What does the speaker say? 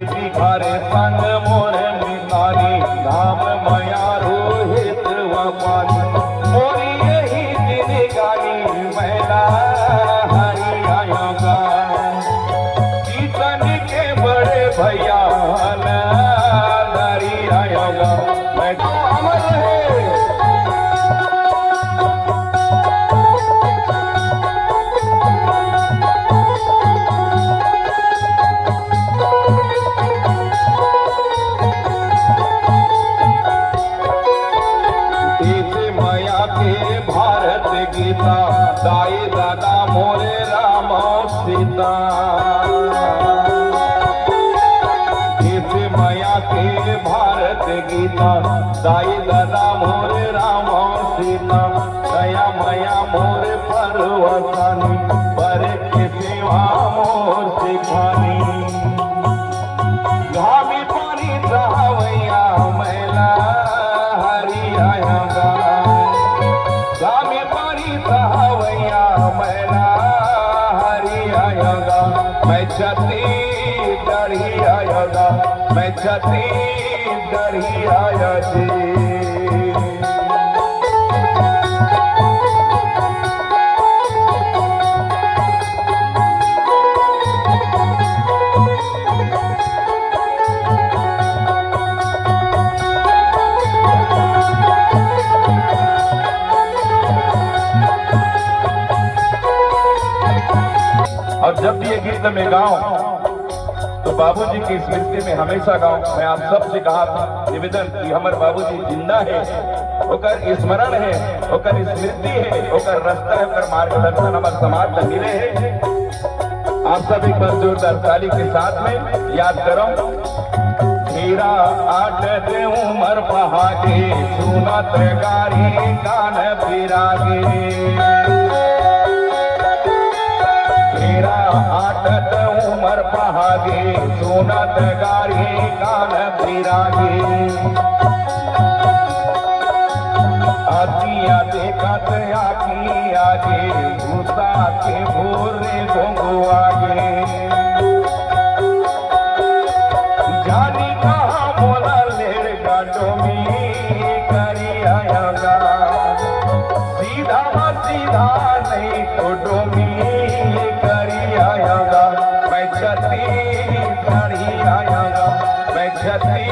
हरे संग मोर मिताली धाम मया रोहित वाली मोरी यही दिन गानी मैला हरि आयोगा कीर्तन के बड़े भैया हरि आयोगा मैं तो अमर है। भारत गीता दाई दादा मोरे राम सीता इस माया के भारत गीता दाई दादा मोरे राम सीता दया माया मोरे परवसानी पर के सेवा मोर सिखानी घामी पानी सहावैया मैला हरि आयोगा सहावैया मैला हरि आयोगा मैं छती डढ़ी आयोगा मैं छती डढ़ी आया जी। और जब भी ये गीत में गाऊं तो बाबूजी की स्मृति में हमेशा गाऊं। मैं आप सबसे कहा निवेदन कि हमारे बाबूजी जिंदा है, ओकर स्मरण है, ओकर स्मृति है, ओकर रास्ता है, ओकर मार्गदर्शन हमारे समाज में मिले है। आप सब एक बार जोरदार ताली के साथ में याद करो। मेरा 8 उमर पहागे सुनत गारी कान बिरागे मेरा 8 उमर पहागे सुनत गारी कान बिरागे आतिया देखत आखी आगे भूसा के भोरे घोंगो आगे जानी कहा मोला लेर गाटो में करी आयोगा सीधा सीधा नहीं तो डोमी करी आयोगा मैं छती डढ़ी आयोगा मैं छती